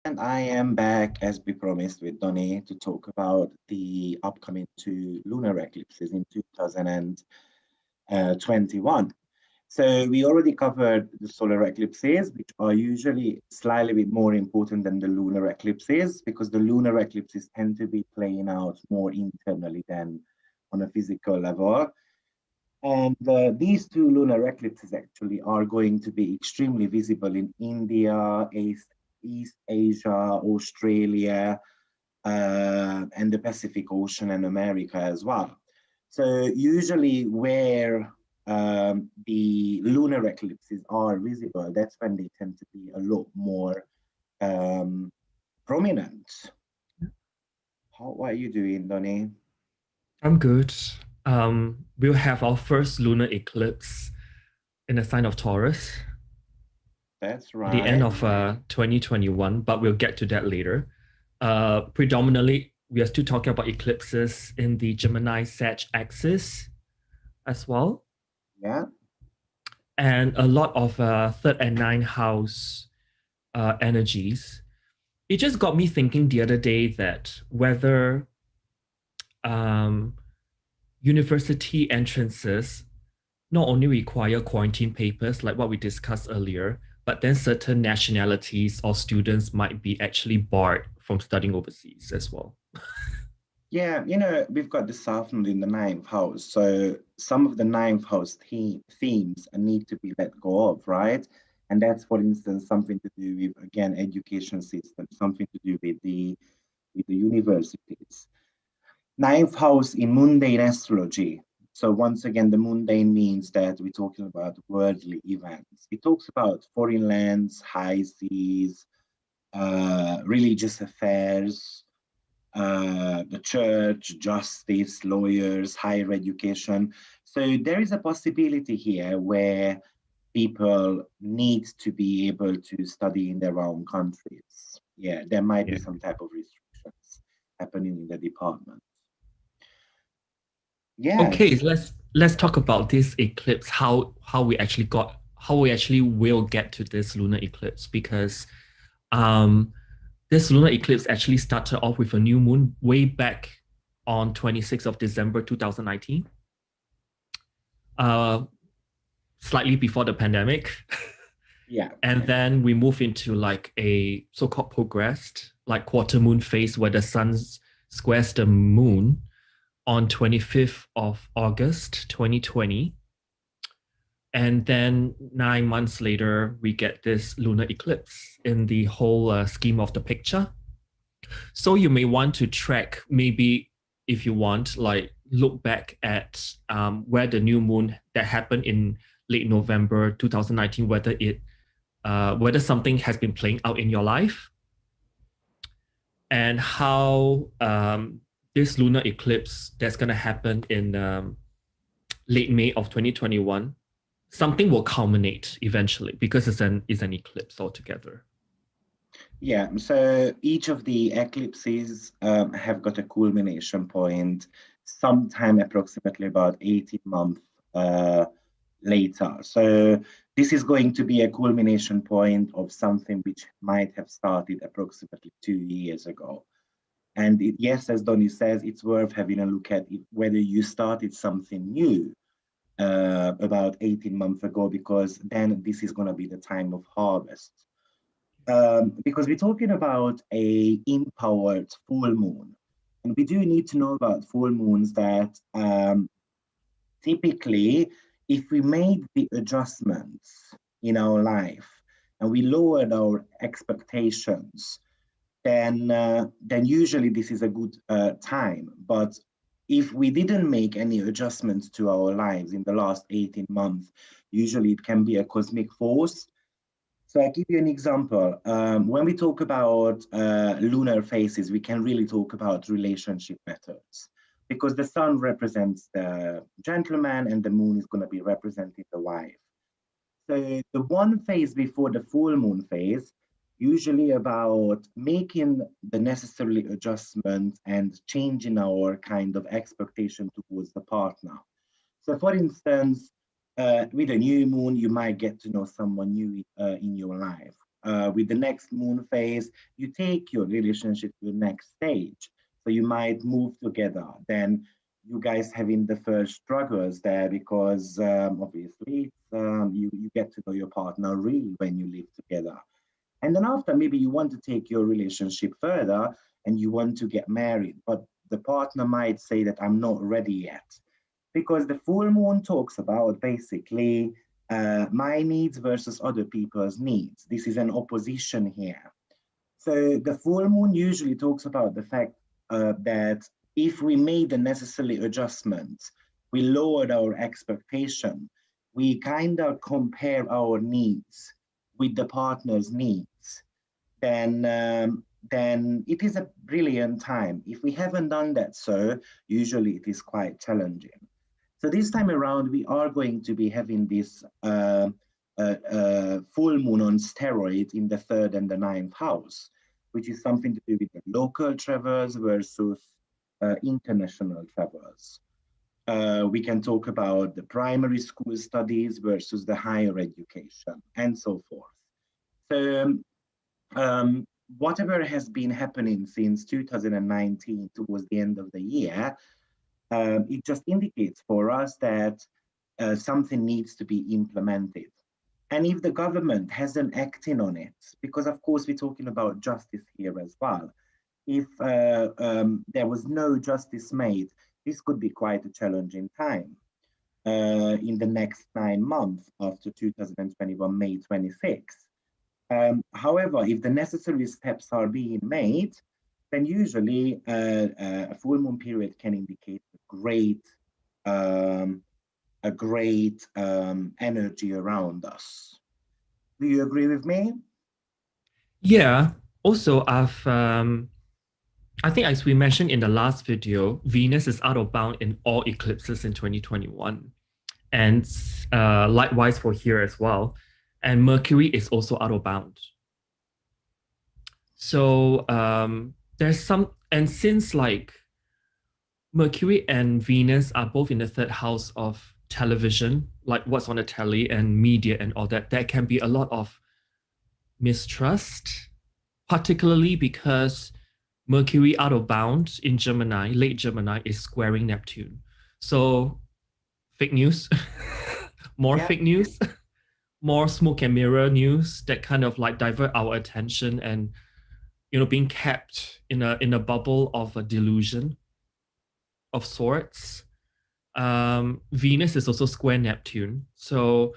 And I am back, as we promised, with Donny to talk about the upcoming two lunar eclipses in 2021. So we already covered the solar eclipses, which are usually slightly bit more important than the lunar eclipses, because the lunar eclipses tend to be playing out more internally than on a physical level. And these two lunar eclipses actually are going to be extremely visible in India, East Asia, Australia, and the Pacific Ocean and America as well. So usually where the lunar eclipses are visible, that's when they tend to be a lot more um, prominent. How are you doing, Donny? I'm good. We'll have our first lunar eclipse in the sign of Taurus That's at the end right. of 2021, but we'll get to that later. Predominantly, we are still talking about eclipses in the Gemini Sag axis as well, Yeah. and a lot of third and ninth house energies. It just got me thinking the other day that whether um, university entrances not only require quarantine papers like what we discussed earlier, but then certain nationalities or students might be actually barred from studying overseas as well. Yeah, we've got the South Node in the ninth house. So some of the ninth house themes need to be let go of, right? And that's, for instance, something to do with, again, education system, something to do with the universities. Ninth house in mundane astrology. So once again, the mundane means that we're talking about worldly events. It talks about foreign lands, high seas, religious affairs, the church, justice, lawyers, higher education. So there is a possibility here where people need to be able to study in their own countries. Yeah, there might be Yeah. some type of restrictions happening in the department. Yeah, Okay, let's talk about this eclipse, how we actually will get to this lunar eclipse because um this lunar eclipse actually started off with a new moon way back on 26th of December 2019. Uh slightly before the pandemic. yeah, And then we move into like a so-called progressed, like quarter moon phase where the sun squares the moon on 25th of August 2020. And then 9 months later, we get this lunar eclipse in the whole scheme of the picture. So you may want to track, maybe if you want, like look back at where the new moon that happened in late November 2019, whether something has been playing out in your life and how this lunar eclipse that's going to happen in late May of 2021, something will culminate eventually because it's an eclipse altogether. yeah. So each of the eclipses have got a culmination point sometime approximately about 18 months uh, later. So this is going to be a culmination point of something which might have started approximately 2 years ago. And yes, as Donny says, it's worth having a look at whether you started something new about 18 months ago, because then this is going to be the time of harvest. Because we're talking about a empowered full moon. And we do need to know about full moons that typically, if we made the adjustments in our life and we lowered our expectations, then usually this is a good time. But if we didn't make any adjustments to our lives in the last 18 months, usually it can be a cosmic force. So I give you an example. When we talk about lunar phases, we can really talk about relationship methods, because the sun represents the gentleman and the moon is going to be representing the wife. So the one phase before the full moon phase, usually about making the necessary adjustments and changing our kind of expectation towards the partner. So for instance, with a new moon, you might get to know someone new in your life. with the next moon phase, you take your relationship to the next stage. So you might move together. Then you guys having the first struggles there because obviously you get to know your partner really when you live together. And then after, maybe you want to take your relationship further and you want to get married, but the partner might say that I'm not ready yet. Because the full moon talks about basically my needs versus other people's needs. This is an opposition here. So the full moon usually talks about the fact that if we made the necessary adjustments, we lowered our expectation, we kind of compare our needs with the partner's needs, then it is a brilliant time. If we haven't done that, so usually it is quite challenging. So this time around, we are going to be having this full moon on steroids in the 3rd and the 9th house, which is something to do with the local travels versus international travels. We can talk about the primary school studies versus the higher education and so forth. So whatever has been happening since 2019 towards the end of the year, it just indicates for us that something needs to be implemented. And if the government hasn't acted on it, because of course we're talking about justice here as well, if there was no justice made, this could be quite a challenging time in the next 9 months after 2021, May 26. However, if the necessary steps are being made, then usually a full moon period can indicate a great energy around us. Do you agree with me? Yeah. Also, I think as we mentioned in the last video, Venus is out of bound in all eclipses in 2021. And likewise for here as well. And Mercury is also out of bound. So there's some, and since like Mercury and Venus are both in the 3rd house of television, like what's on the telly and media and all that, there can be a lot of mistrust, particularly because Mercury out of bound in Gemini, late Gemini, is squaring Neptune. So fake news, more fake news, more smoke and mirror news that kind of like divert our attention and, you know, being kept in a bubble of a delusion of sorts. Venus is also square Neptune. So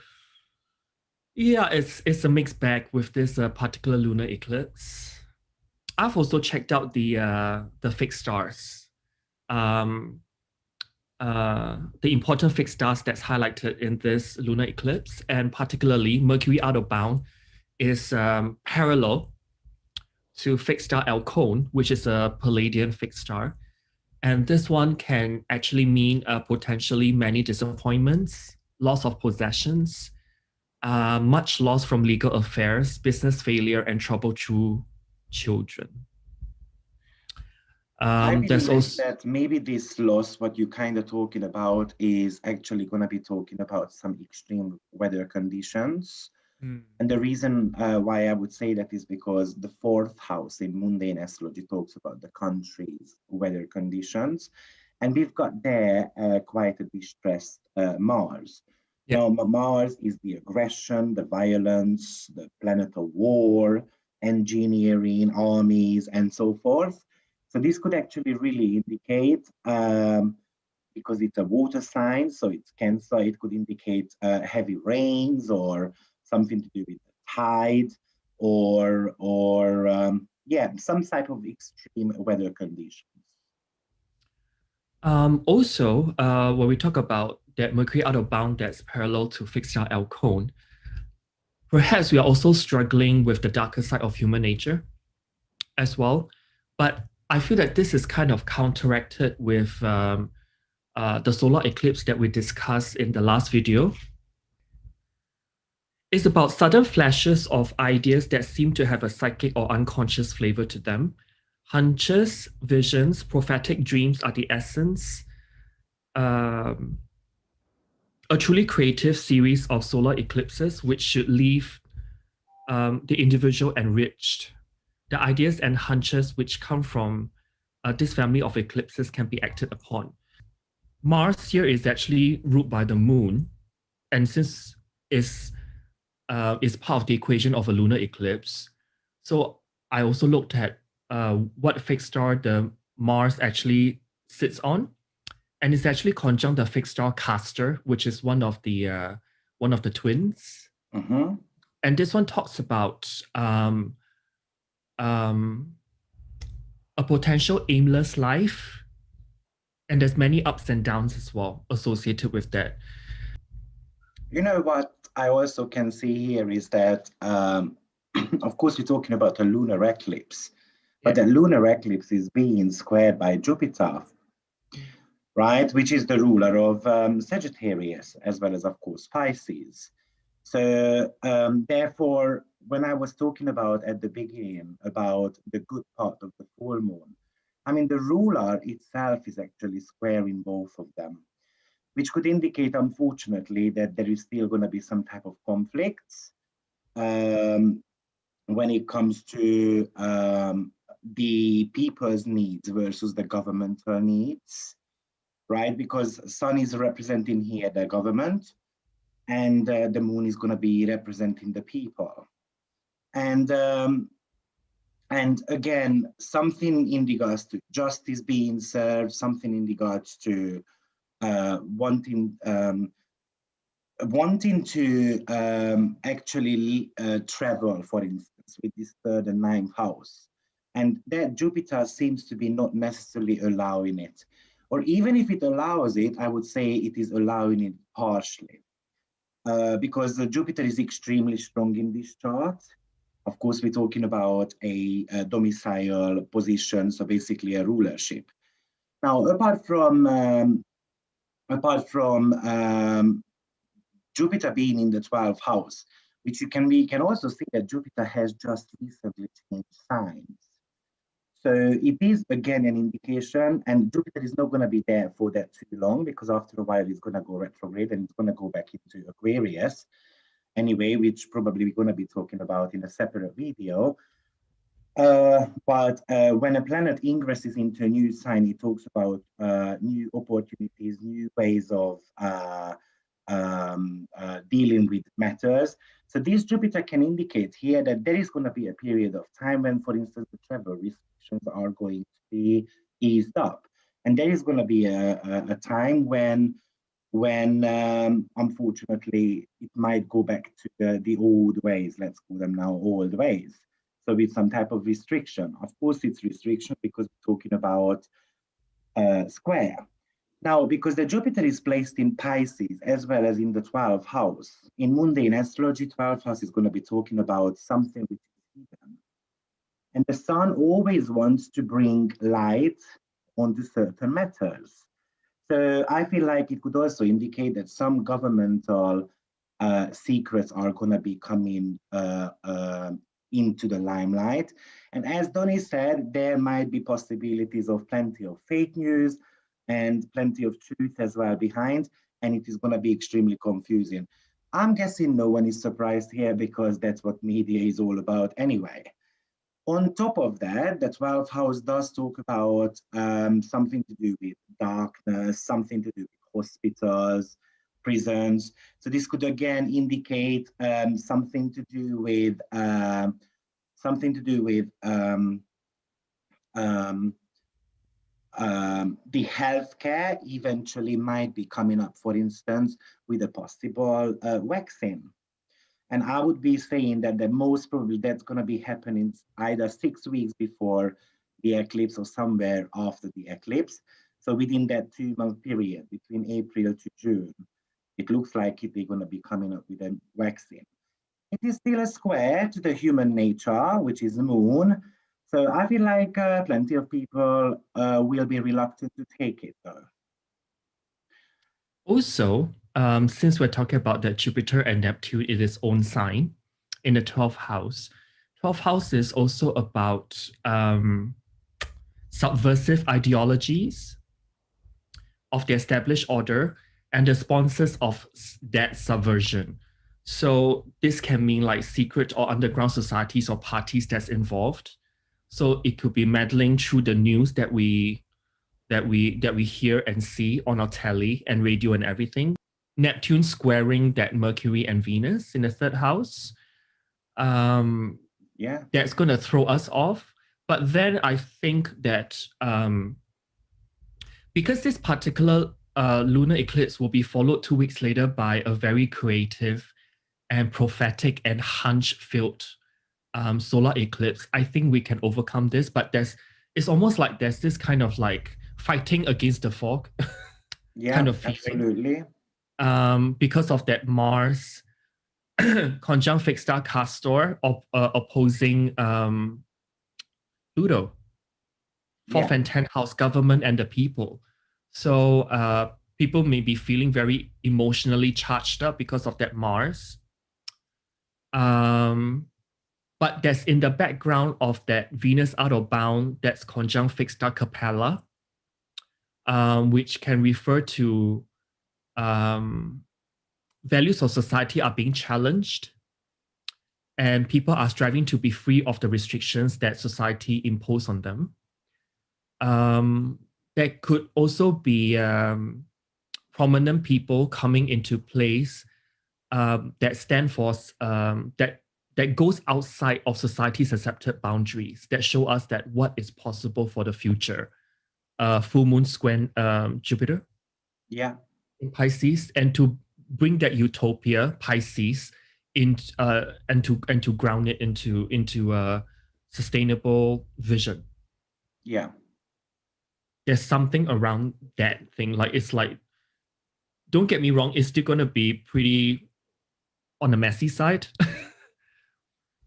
yeah, it's a mixed bag with this particular lunar eclipse. I've also checked out the fixed stars, the important fixed stars that's highlighted in this lunar eclipse, and particularly Mercury out of bound is parallel to fixed star Alcone, which is a Palladian fixed star. And this one can actually mean potentially many disappointments, loss of possessions, much loss from legal affairs, business failure, and trouble through children. I believe that maybe this loss, what you're kind of talking about, is actually going to be talking about some extreme weather conditions. And the reason why I would say that is because the 4th house in mundane astrology talks about the country's weather conditions. And we've got there quite a distressed Mars. Yep. Now, Mars is the aggression, the violence, the planet of war, engineering, armies, and so forth. So this could actually really indicate, because it's a water sign, so it's Cancer, it could indicate heavy rains or something to do with the tide or some type of extreme weather conditions. Also, when we talk about that Mercury out of bound that's parallel to fixed star Alcone, perhaps we are also struggling with the darker side of human nature as well. But I feel that this is kind of counteracted with the solar eclipse that we discussed in the last video. It's about sudden flashes of ideas that seem to have a psychic or unconscious flavor to them. Hunches, visions, prophetic dreams are the essence. A truly creative series of solar eclipses, which should leave the individual enriched. The ideas and hunches which come from this family of eclipses can be acted upon. Mars here is actually ruled by the moon, and since it's part of the equation of a lunar eclipse, so I also looked at what fixed star the Mars actually sits on, and it's actually conjunct the fixed star Castor, which is one of the twins. Mm-hmm. And this one talks about a potential aimless life, and there's many ups and downs as well associated with that. You know what I also can see here is that, of course, we're talking about a lunar eclipse, but the lunar eclipse is being squared by Jupiter, right? Which is the ruler of Sagittarius, as well as, of course, Pisces. So therefore, when I was talking about at the beginning about the good part of the full moon, I mean, the ruler itself is actually squaring both of them, which could indicate, unfortunately, that there is still going to be some type of conflicts when it comes to the people's needs versus the governmental needs, right? Because Sun is representing here the government, and the moon is going to be representing the people. And again, something in regards to justice being served, something in regards to wanting to actually travel, for instance, with this third and ninth house. And that Jupiter seems to be not necessarily allowing it. Or even if it allows it, I would say it is allowing it partially. Because Jupiter is extremely strong in this chart. Of course, we're talking about a domicile position, so basically a rulership. Now, apart from Jupiter being in the 12th house, which we can also see that Jupiter has just recently changed signs. So it is again an indication, and Jupiter is not going to be there for that too long, because after a while it's going to go retrograde and it's going to go back into Aquarius anyway, which probably we're going to be talking about in a separate video. But when a planet ingresses into a new sign, it talks about new opportunities, new ways of dealing with matters. So this Jupiter can indicate here that there is going to be a period of time when, for instance, the travel restrictions are going to be eased up. And there is going to be a time when unfortunately, it might go back to the old ways, let's call them now old ways. So with some type of restriction. Of course, it's restriction because we're talking about square. Now, because the Jupiter is placed in Pisces as well as in the 12th house, in mundane astrology, 12th house is going to be talking about something which is hidden. And the sun always wants to bring light onto certain matters. So I feel like it could also indicate that some governmental secrets are going to be coming into the limelight. And as Donnie said, there might be possibilities of plenty of fake news and plenty of truth as well behind, and it is going to be extremely confusing. I'm guessing no one is surprised here because that's what media is all about anyway. On top of that, the 12th house does talk about something to do with darkness, something to do with hospitals, prisons. So this could again indicate something to do with the healthcare eventually might be coming up, for instance, with a possible vaccine. And I would be saying that the most probably that's going to be happening either 6 weeks before the eclipse or somewhere after the eclipse. So within that 2-month period, between April to June, it looks like they're going to be coming up with a vaccine. It is still a square to the human nature, which is the moon. So I feel like plenty of people will be reluctant to take it, though. Also, since we're talking about that Jupiter and Neptune in its own sign in the 12th house, 12th house is also about subversive ideologies of the established order and the sponsors of that subversion. So this can mean like secret or underground societies or parties that's involved. So it could be meddling through the news that we hear and see on our telly and radio and everything. Neptune squaring that Mercury and Venus in the third house. That's going to throw us off. But then I think that because this particular lunar eclipse will be followed 2 weeks later by a very creative and prophetic and hunch-filled solar eclipse, I think we can overcome this. But it's almost like there's this kind of like fighting against the fog kind of feeling. Absolutely. Because of that Mars conjunct fixed star Castor opposing Pluto, 4th and 10th house, government and the people. So people may be feeling very emotionally charged up because of that Mars. But that's in the background of that Venus out of bound, that's conjunct fixed star Capella, which can refer to values of society are being challenged and people are striving to be free of the restrictions that society impose on them. There could also be prominent people coming into place that stand for that goes outside of society's accepted boundaries, that show us that what is possible for the future. Full moon square Jupiter in Pisces, and to bring that utopia, Pisces, in and to ground it into a sustainable vision. There's something around that thing. Like, it's like, don't get me wrong, it's still gonna be pretty on the messy side.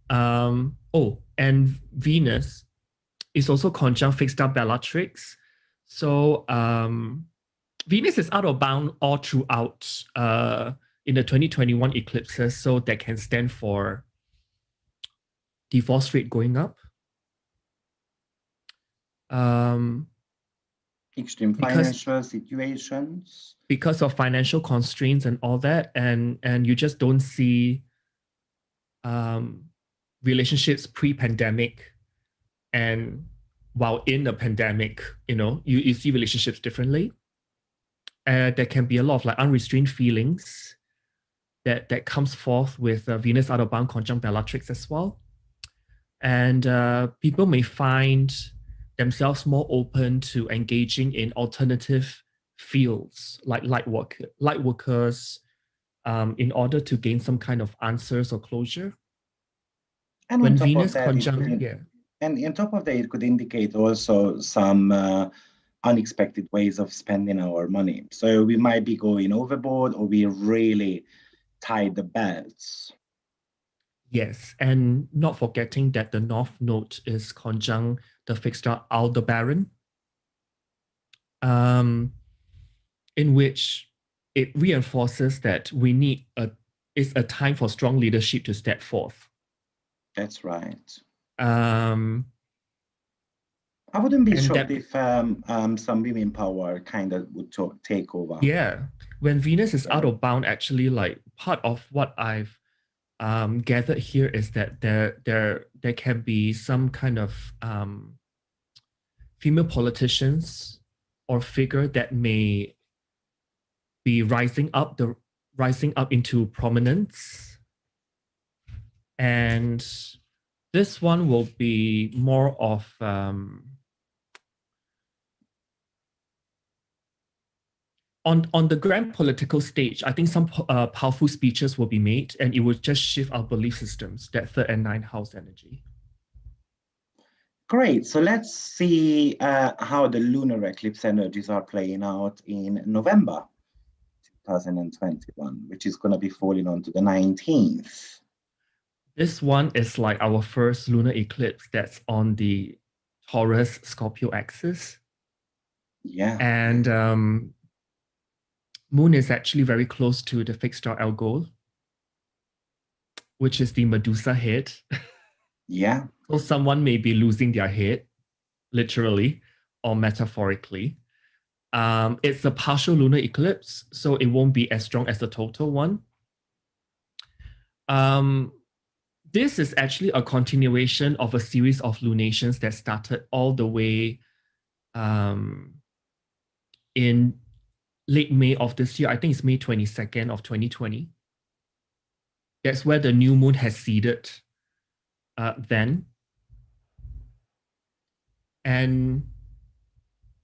And Venus is also conjunct fixed star Bellatrix. So Venus is out of bound all throughout in the 2021 eclipses, so that can stand for divorce rate going up. Extreme financial situations. Because of financial constraints and all that, and you just don't see relationships pre-pandemic and while in the pandemic, you see relationships differently. There can be a lot of like unrestrained feelings that comes forth with Venus out of bound conjunct Bellatrix as well. And people may find themselves more open to engaging in alternative fields like light workers in order to gain some kind of answers or closure. And when Venus conjunct, and on top of that, it could indicate also some unexpected ways of spending our money. So we might be going overboard, or we really tie the belts. Yes, and not forgetting that the North Node is conjunct the fixed star Aldebaran, in which it reinforces that it's a time for strong leadership to step forth. That's right. I wouldn't be shocked if some women power kind of would take over. Yeah, when Venus is out of bound, actually, like part of what I've gathered here is that there can be some kind of female politicians or figure that may be rising up into prominence, and this one will be more of on the grand political stage. I think some powerful speeches will be made, and it will just shift our belief systems, that 3rd and 9th house energy. Great. So let's see how the lunar eclipse energies are playing out in November 2021, which is going to be falling onto the 19th. This one is like our first lunar eclipse that's on the Taurus Scorpio axis. Yeah. And Moon is actually very close to the fixed star Algol, which is the Medusa head. Yeah. So someone may be losing their head, literally or metaphorically. It's a partial lunar eclipse, so it won't be as strong as the total one. This is actually a continuation of a series of lunations that started all the way in late May of this year. I think it's May 22nd of 2020. That's where the new moon has seeded then. And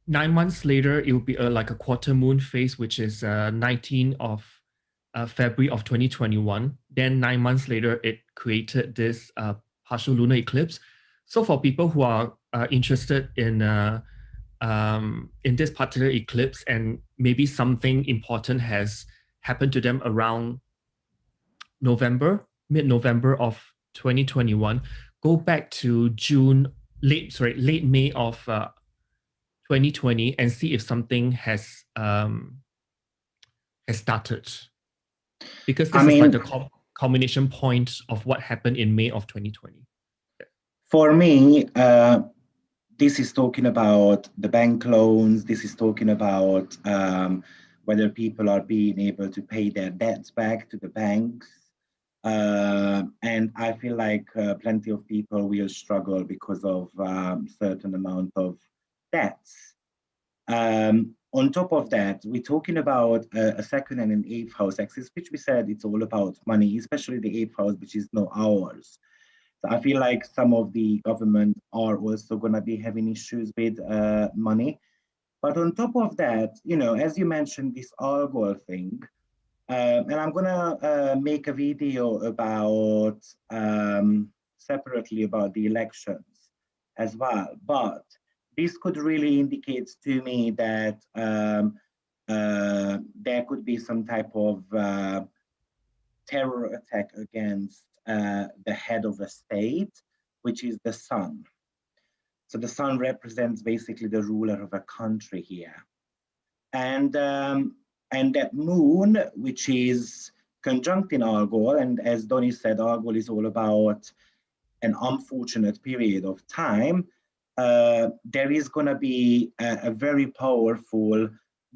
9 months later, it will be like a quarter moon phase, which is 19th of February of 2021. Then 9 months later, it created this partial lunar eclipse. So for people who are interested in this particular eclipse, and maybe something important has happened to them around mid-November of 2021, go back to late May of 2020 and see if something has started. Because this is like the combination point of what happened in May of 2020. For me, this is talking about the bank loans. This is talking about whether people are being able to pay their debts back to the banks. And I feel like plenty of people will struggle because of certain amount of debts. On top of that, we're talking about a second and an eighth house axis, which we said it's all about money, especially the eighth house, which is not ours. So I feel like some of the government are also going to be having issues with money. But on top of that, you know, as you mentioned, this Algol thing, and I'm going to make a video about separately about the elections as well. But this could really indicate to me that there could be some type of terror attack against the head of a state, which is the sun. So the sun represents basically the ruler of a country here. And that moon, which is conjunct in Algol, and as Donnie said, Algol is all about an unfortunate period of time. There is going to be a very powerful,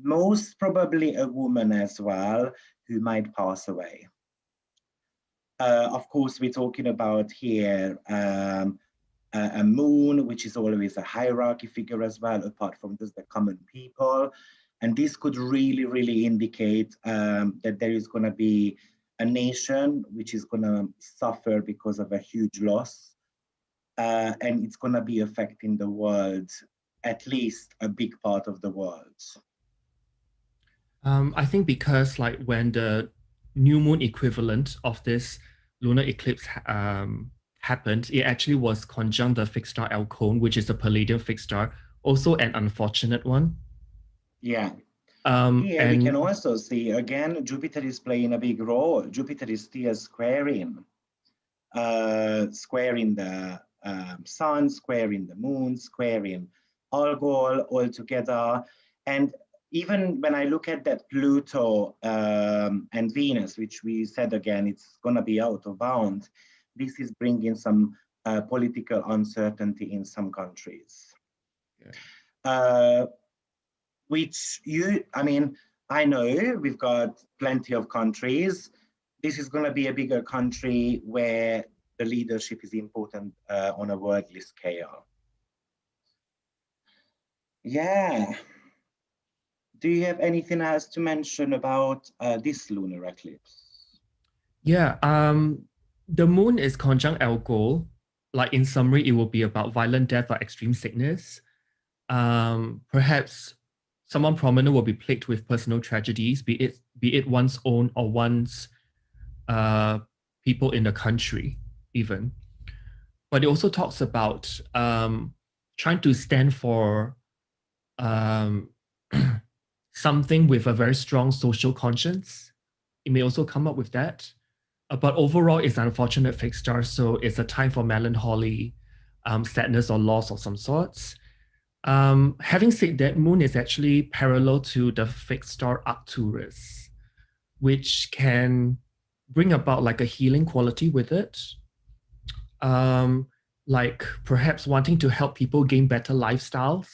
most probably a woman as well, who might pass away. Of course, we're talking about here a moon, which is always a hierarchy figure as well, apart from just the common people. And this could really, really indicate that there is going to be a nation which is going to suffer because of a huge loss. And it's going to be affecting the world, at least a big part of the world. I think because like when the new moon equivalent of this lunar eclipse happened, it actually was conjunct the fixed star Alcone, which is a Palladian fixed star, also an unfortunate one. Yeah. And we can also see, again, Jupiter is playing a big role. Jupiter is still squaring the sun, squaring the moon, squaring Algol all together. And even when I look at that Pluto and Venus, which we said again, it's going to be out of bound, this is bringing some political uncertainty in some countries. Yeah. I know we've got plenty of countries. This is going to be a bigger country where the leadership is important on a worldly scale. Yeah. Do you have anything else to mention about this lunar eclipse? Yeah, the moon is conjunct Algol. Like in summary, it will be about violent death or extreme sickness. Perhaps someone prominent will be plagued with personal tragedies, be it one's own or one's people in the country, even. But it also talks about trying to stand for something with a very strong social conscience. It may also come up with that. But overall, it's an unfortunate fixed star, so it's a time for melancholy, sadness or loss of some sorts. Having said that, moon is actually parallel to the fixed star Arcturus, which can bring about like a healing quality with it. Like perhaps wanting to help people gain better lifestyles.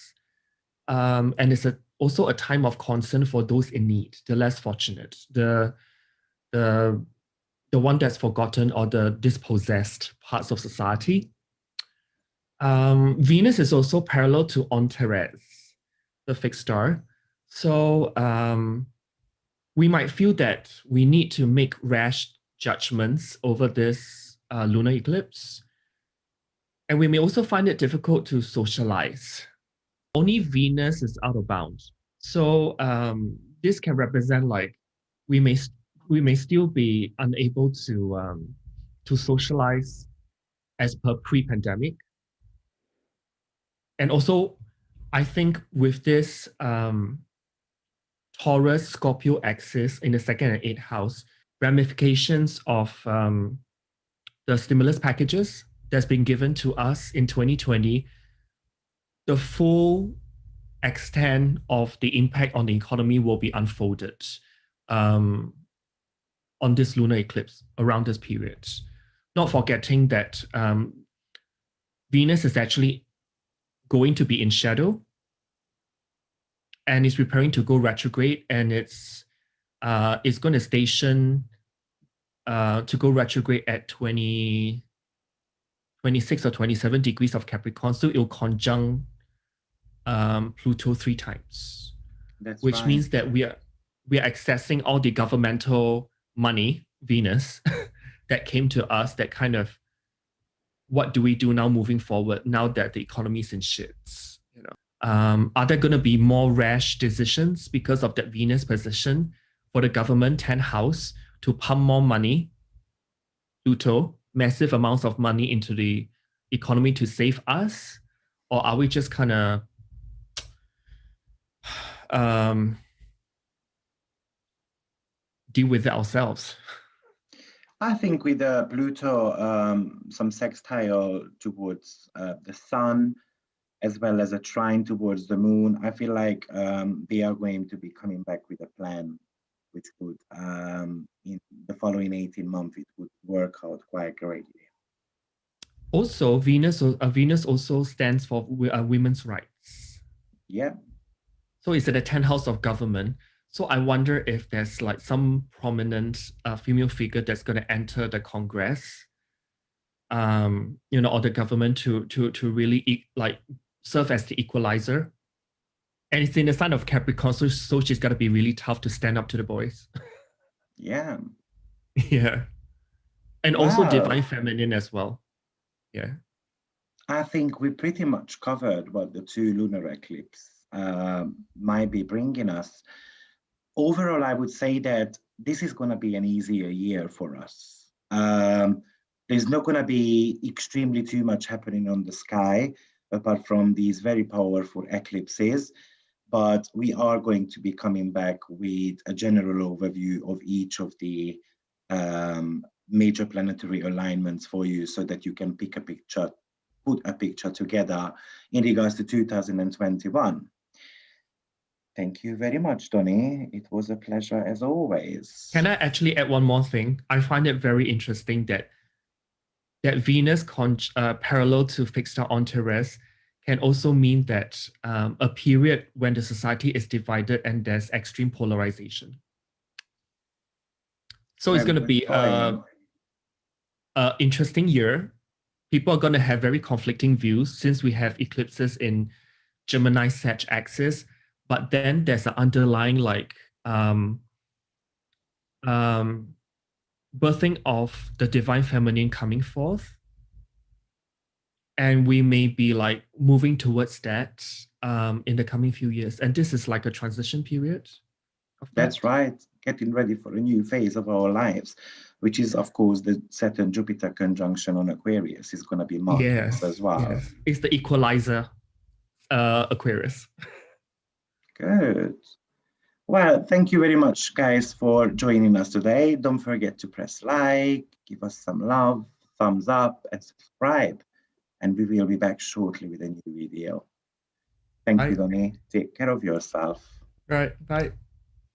And it's also a time of concern for those in need, the less fortunate, the the one that's forgotten or the dispossessed parts of society. Venus is also parallel to Antares, the fixed star. So we might feel that we need to make rash judgments over this lunar eclipse. And we may also find it difficult to socialize. Only Venus is out of bounds. So this can represent like we may still be unable to socialize as per pre-pandemic. And also, I think with this Taurus Scorpio axis in the second and eighth house, ramifications of the stimulus packages that's been given to us in 2020, the full extent of the impact on the economy will be unfolded on this lunar eclipse around this period. Not forgetting that Venus is actually going to be in shadow and is preparing to go retrograde, and it's going to station to go retrograde at 26 or 27 degrees of Capricorn. So it'll conjunct Pluto 3 times. Which means that we are accessing all the governmental money, Venus, that came to us, that kind of, what do we do now moving forward now that the economy is in shits? You know, are there going to be more rash decisions because of that Venus position for the government 10th house to pump more money, Pluto, massive amounts of money into the economy to save us? Or are we just kind of deal with it ourselves? I think with Pluto, some sextile towards the sun, as well as a trine towards the moon, I feel like they are going to be coming back with a plan, which would, in the following 18 months, it would work out quite greatly. Also, Venus also stands for women's rights. Yeah. So it's in the 10th house of government. So I wonder if there's like some prominent female figure that's going to enter the Congress, you know, or the government to really like serve as the equalizer. And it's in the sign of Capricorn, so she's got to be really tough to stand up to the boys. Yeah. Yeah. And also divine feminine as well. Yeah. I think we pretty much covered what the two lunar eclipses might be bringing us. Overall, I would say that this is going to be an easier year for us. There's not going to be extremely too much happening on the sky, apart from these very powerful eclipses. But we are going to be coming back with a general overview of each of the major planetary alignments for you, so that you can pick a picture, put a picture together in regards to 2021. Thank you very much, Donnie. It was a pleasure as always. Can I actually add one more thing? I find it very interesting that Venus parallel to fixed star Antares can also mean that a period when the society is divided and there's extreme polarization. So it's going to be an interesting year. People are going to have very conflicting views since we have eclipses in Gemini Sag axis. But then there's an underlying like birthing of the divine feminine coming forth. And we may be like moving towards that in the coming few years. And this is like a transition period. That's right. Getting ready for a new phase of our lives, which is, of course, the Saturn-Jupiter conjunction on Aquarius is going to be marvelous as well. Yes. It's the equalizer Aquarius. Good. Well, thank you very much, guys, for joining us today. Don't forget to press like, give us some love, thumbs up, and subscribe. And we will be back shortly with a new video. Thank you, Donnie. Take care of yourself. Right. Bye.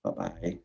Bye-bye.